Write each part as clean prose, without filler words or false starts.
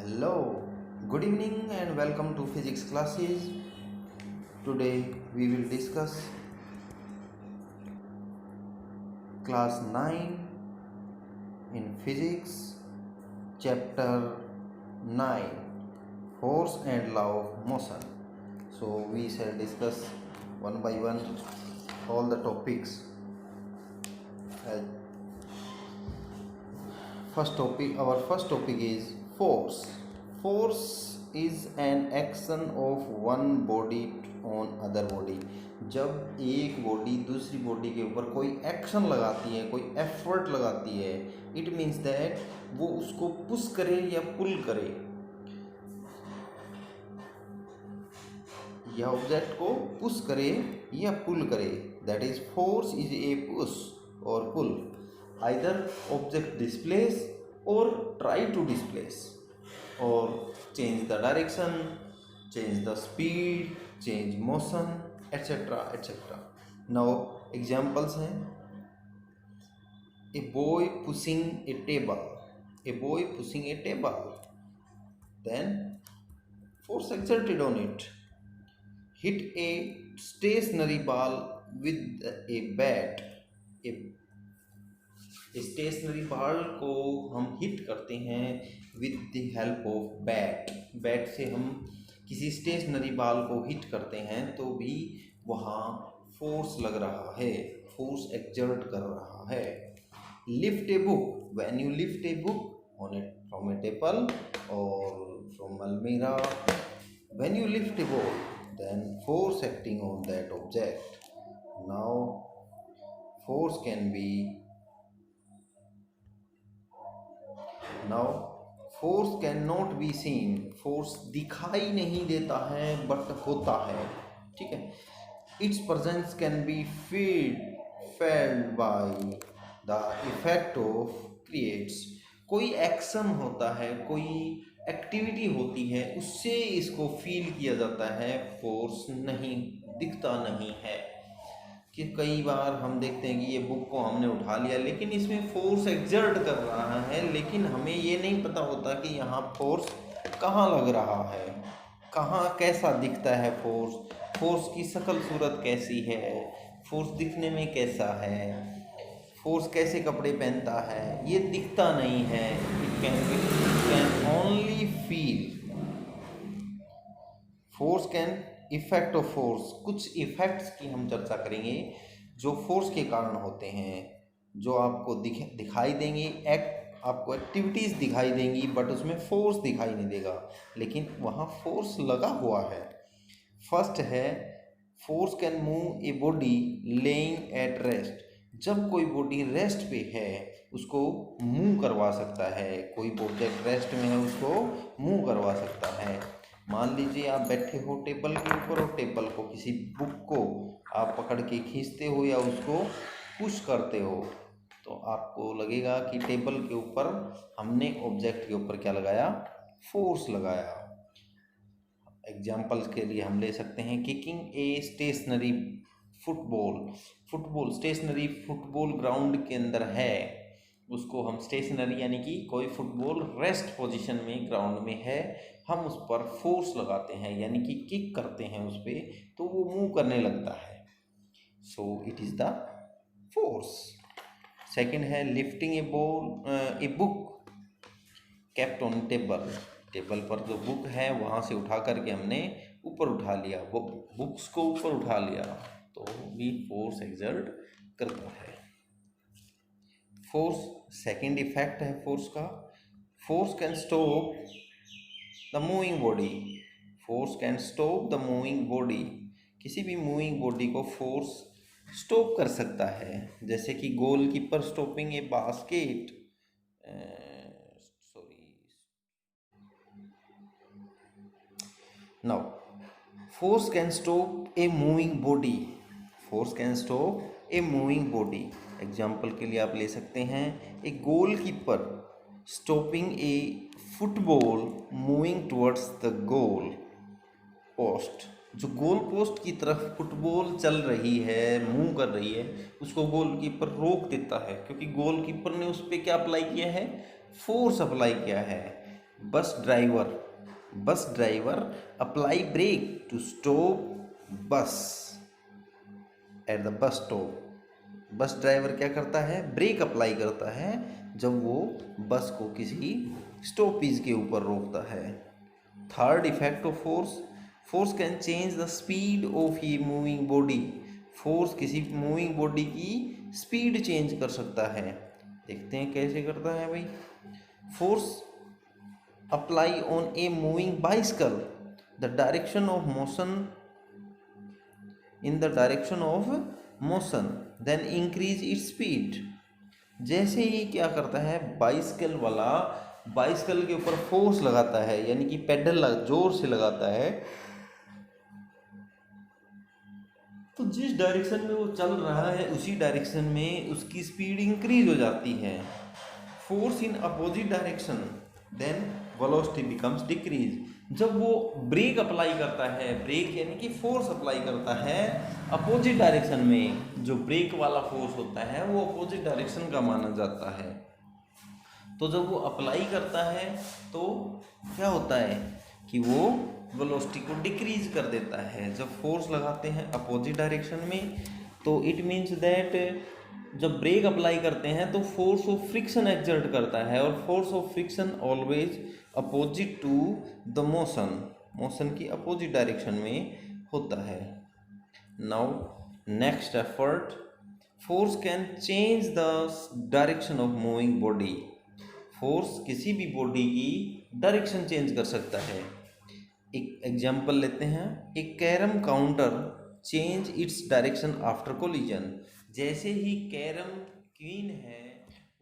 Hello, good evening and welcome to physics classes. Today we will discuss class 9 in physics, chapter 9, force and law of motion. So we shall discuss one by one all the topics. Our first topic is force. Force is an action of one body on other body. जब एक body दूसरी body के ऊपर कोई action लगाती है, कोई effort लगाती है, इट मीन्स दैट वो उसको पुश करे या पुल करे, या ऑब्जेक्ट को पुश करे या पुल करे, that is force is A push और पुल. Either object displace or try to displace or change the direction, change the speed, change motion, etc. etc. Now examples हैं: a boy pushing a table, a boy pushing a table, then force exerted on it. Hit a stationary ball with a bat. Stationary ball को हम hit करते हैं with the help of bat. Bat से हम किसी stationery ball को hit करते हैं तो भी वहाँ फोर्स लग रहा है, फोर्स एक्सर्ट कर रहा है. Lift a book, when you lift a book on it from a table और फ्रॉम अलमीरा, when you lift a ball then force acting on that object. Now force can be force can not be seen. Force दिखाई नहीं देता है but होता है, ठीक है. Its presence can be felt by the effect of creates. कोई action होता है, कोई एक्टिविटी होती है, उससे इसको फील किया जाता है. फोर्स नहीं दिखता नहीं है. कि कई बार हम देखते हैं कि ये बुक को हमने उठा लिया लेकिन इसमें फोर्स एक्सर्ट कर रहा है, लेकिन हमें ये नहीं पता होता कि यहाँ फोर्स कहाँ लग रहा है, कहाँ कैसा दिखता है फोर्स, फोर्स की शक्ल सूरत कैसी है, फोर्स दिखने में कैसा है, फोर्स कैसे कपड़े पहनता है, ये दिखता नहीं है. It can only feel. Force can effect of force. कुछ इफेक्ट्स की हम चर्चा करेंगे जो फोर्स के कारण होते हैं, जो आपको दिखाई देंगे. आपको एक्टिविटीज़ दिखाई देंगी बट उसमें फोर्स दिखाई नहीं देगा, लेकिन वहाँ फोर्स लगा हुआ है. फर्स्ट है, force can move a body laying at rest. जब कोई बॉडी रेस्ट पे है उसको मूव करवा सकता है. कोई ऑब्जेक्ट रेस्ट में है उसको मूव करवा सकता है. मान लीजिए आप बैठे हो टेबल के ऊपर और टेबल को, किसी बुक को आप पकड़ के खींचते हो या उसको पुश करते हो तो आपको लगेगा कि टेबल के ऊपर हमने ऑब्जेक्ट के ऊपर क्या लगाया, फोर्स लगाया. एग्जाम्पल्स के लिए हम ले सकते हैं kicking a stationary football stationary football ground के अंदर है, उसको हम स्टेशनरी यानी कि कोई फुटबॉल रेस्ट पोजीशन में ग्राउंड में है, हम उस पर फोर्स लगाते हैं यानी कि किक करते हैं उस पर तो वो मूव करने लगता है. So it is the force. Second है lifting a book kept on table. Table पर जो बुक है वहाँ से उठा करके हमने ऊपर उठा लिया, वो बुक्स को ऊपर उठा लिया तो भी फोर्स एक्सर्ट करता है. फोर्स सेकंड इफेक्ट है फोर्स का. Force can stop the moving body. Force can stop the moving body. किसी भी मूविंग बॉडी को फोर्स स्टॉप कर सकता है, जैसे कि goalkeeper stopping a basket. Now force can stop a moving body. Force can stop a moving body. Example के लिए आप ले सकते हैं a goalkeeper stopping a football moving towards the goal post. जो गोल पोस्ट की तरफ फुटबॉल चल रही है, मूव कर रही है, उसको गोलकीपर रोक देता है क्योंकि गोलकीपर ने उस पर क्या अप्लाई किया है, फोर्स अप्लाई किया है. bus driver apply brake to stop bus at the bus stop. Bus driver क्या करता है, ब्रेक अप्लाई करता है जब वो बस को किसी स्टॉपेज के ऊपर रोकता है. Third effect of force, force can change the speed of a moving body. Force किसी मूविंग बॉडी की स्पीड चेंज कर सकता है. देखते हैं कैसे करता है भाई. Force apply on a moving bicycle, the direction of motion in the direction of motion then increase its speed. जैसे ही क्या करता है, बाइसिकल वाला बाइसिकल के ऊपर फोर्स लगाता है, यानी कि पेडल जोर से लगाता है, तो जिस डायरेक्शन में वो चल रहा है उसी डायरेक्शन में उसकी स्पीड इंक्रीज हो जाती है. Force in opposite direction then velocity becomes decrease. जब वो ब्रेक अप्लाई करता है, ब्रेक यानी कि फोर्स अप्लाई करता है अपोजिट डायरेक्शन में, जो ब्रेक वाला फोर्स होता है वो अपोजिट डायरेक्शन का माना जाता है. तो जब वो अप्लाई करता है तो क्या होता है कि वो वेलोसिटी को डिक्रीज कर देता है. जब फोर्स लगाते हैं अपोजिट डायरेक्शन में तो इट मीन्स दैट जब ब्रेक अप्लाई करते हैं तो फोर्स ऑफ फ्रिक्शन एक्सर्ट करता है, और force of friction always opposite to the motion, motion की अपोजिट डायरेक्शन में होता है. Now next effort, force can change the direction of moving body. Force किसी भी बॉडी की डायरेक्शन चेंज कर सकता है. एक एग्जांपल लेते हैं. एक carrom counter change its direction after collision. जैसे ही कैरम क्वीन है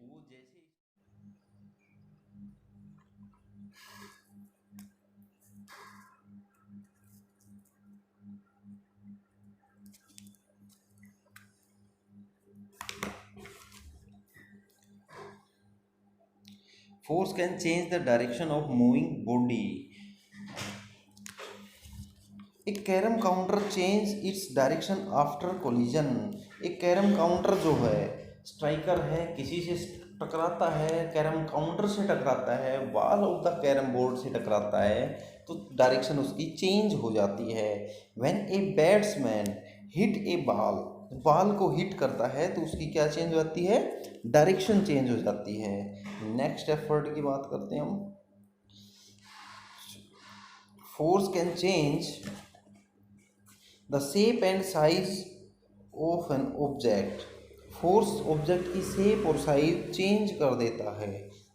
वो जैसे force can change the direction of moving body. एक carrom counter change its direction after collision. एक कैरम काउंटर जो है, स्ट्राइकर है, किसी से टकराता है, कैरम काउंटर से टकराता है, wall of the carrom board से टकराता है, तो डायरेक्शन उसकी चेंज हो जाती है. When a batsman hit A ball, ball को हिट करता है तो उसकी क्या चेंज हो जाती है, डायरेक्शन चेंज हो जाती है. नेक्स्ट एफर्ट की बात करते हैं हम. Force can change the shape and size of an object. Force object की शेप और साइज चेंज कर देता है.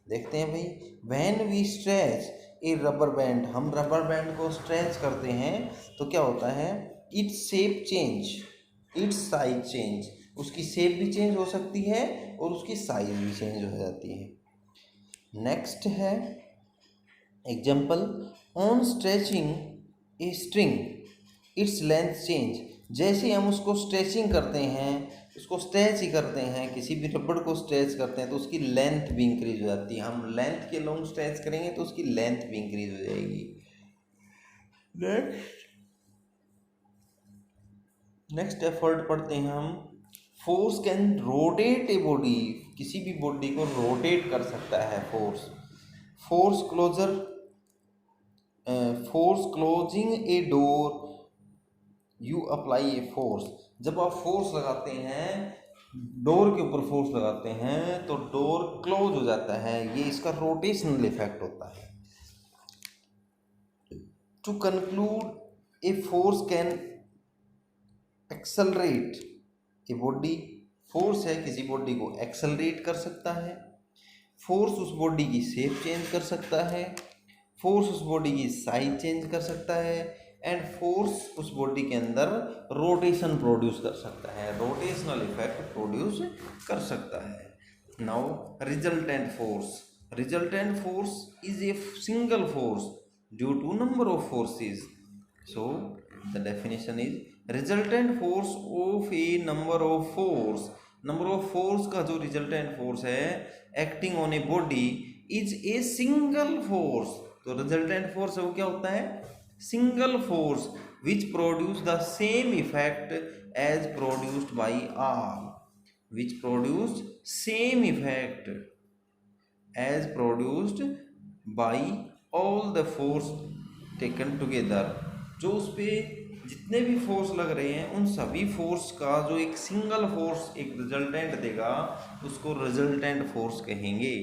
देखते हैं भाई. When we stretch a rubber band, हम रबर बैंड को स्ट्रेच करते हैं तो क्या होता है, its shape change, its size change. उसकी शेप भी चेंज हो सकती है और उसकी साइज भी चेंज हो जाती है. नेक्स्ट है example. On stretching a string its length change. जैसे हम उसको स्ट्रेचिंग करते हैं, उसको स्ट्रेच ही करते हैं, किसी भी रबड़ को स्ट्रेच करते हैं तो उसकी लेंथ भी इंक्रीज हो जाती है. हम लेंथ के लॉन्ग स्ट्रेच करेंगे तो उसकी लेंथ भी इंक्रीज हो जाएगी. नेक्स्ट एफर्ट पढ़ते हैं हम. Force can rotate a body. किसी भी बॉडी को रोटेट कर सकता है force. Force closure, force closing a door you apply a force. जब आप फोर्स लगाते हैं, डोर के ऊपर फोर्स लगाते हैं तो डोर क्लोज हो जाता है. ये इसका रोटेशनल इफेक्ट होता है. To conclude, a force can accelerate a body. Force है किसी बॉडी को एक्सेलरेट कर सकता है. फोर्स उस बॉडी की शेप चेंज कर सकता है. फोर्स उस बॉडी की साइज चेंज कर सकता है. एंड फोर्स उस बॉडी के अंदर रोटेशन प्रोड्यूस कर सकता है, रोटेशनल इफेक्ट प्रोड्यूस कर सकता है. Now resultant force. Resultant force is a single force due to number of forces. So the definition is resultant force of a number of force. Number of force का जो resultant force है acting on a body is a single force. तो resultant force है वो क्या होता है, single force which produce the same effect as produced by all, which produce same effect as produced by all the force taken together, जो उस पे जितने भी फोर्स लग रहे हैं उन सभी फोर्स का जो एक सिंगल फोर्स एक रिजल्टेंट देगा उसको रिजल्टेंट फोर्स कहेंगे।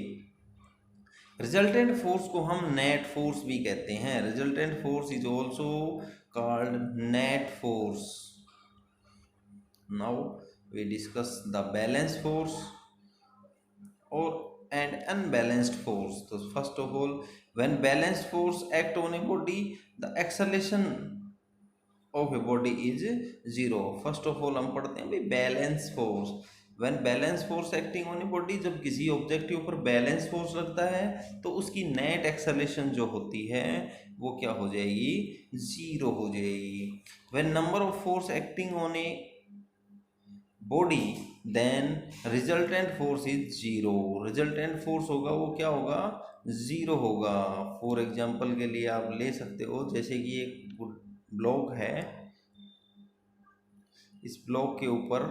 रिजल्टेंट फोर्स को हम नेट फोर्स भी कहते हैं। Resultant force is also called net force. Now we discuss the balance force और and unbalanced force. So first of all, when balanced force act on a body, the acceleration of a body is zero. First of all हम पढ़ते हैं भाई balance force. when balance force acting on a body, जब किसी object के ऊपर balance force लगता है तो उसकी नेट एक्सेलेरेशन जो होती है वो क्या हो जाएगी, जीरो हो जाएगी। when number of force acting on a body then resultant force is zero. Resultant force होगा वो क्या होगा, जीरो होगा। फॉर एग्जांपल के लिए आप ले सकते हो, जैसे कि एक ब्लॉक है, इस ब्लॉक के ऊपर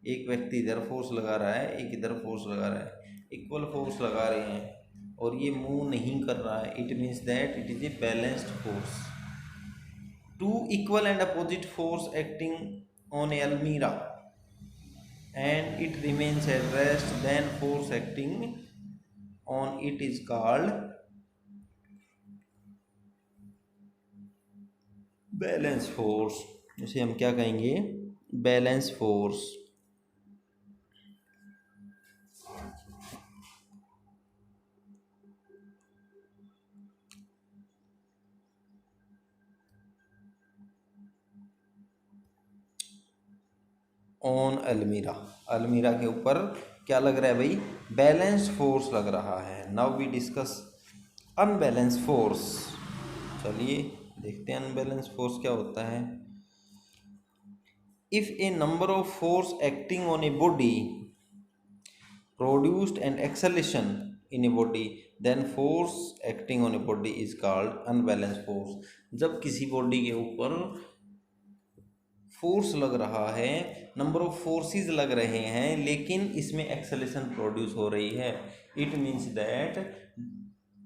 एक व्यक्ति इधर फोर्स लगा रहा है, एक इधर फोर्स लगा रहा है, इक्वल फोर्स लगा रहे हैं और ये मूव नहीं कर रहा है, it means that it is a balanced force. Two equal and opposite force acting on a अलमीरा and it remains at rest, then force acting on it is called balance force। इसे हम क्या कहेंगे, balance force. On अलमीरा, अलमीरा के ऊपर क्या लग रहा है भाई, बैलेंस फोर्स लग रहा है। Now we discuss unbalance force. चलिए देखते हैं अनबैलेंस फोर्स क्या होता है। If a number of force acting on a body produced an acceleration in a body, then force acting on a body is called unbalanced force। जब किसी body के ऊपर फोर्स लग रहा है, नंबर ऑफ फोर्सेस लग रहे हैं, लेकिन इसमें एक्सेलेरेशन प्रोड्यूस हो रही है, इट मीन्स दैट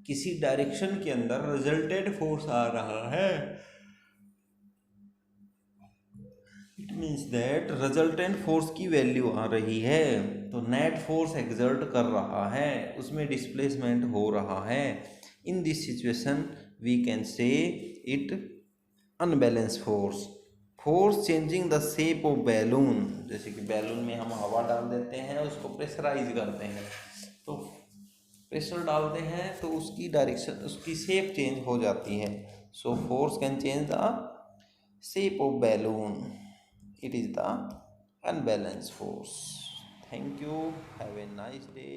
किसी डायरेक्शन के अंदर रिजल्टेंट फोर्स आ रहा है, it means that resultant force की वैल्यू आ रही है, तो नेट फोर्स एक्सर्ट कर रहा है, उसमें डिस्प्लेसमेंट हो रहा है। In this situation we can say it unbalance force. Force changing the shape of balloon, जैसे कि बैलून में हम हवा डाल देते हैं, उसको प्रेशराइज करते हैं, तो प्रेशर डालते हैं तो उसकी डायरेक्शन, उसकी शेप चेंज हो जाती है। So force can change the shape of balloon, it is the unbalanced force। Thank you, have a nice day।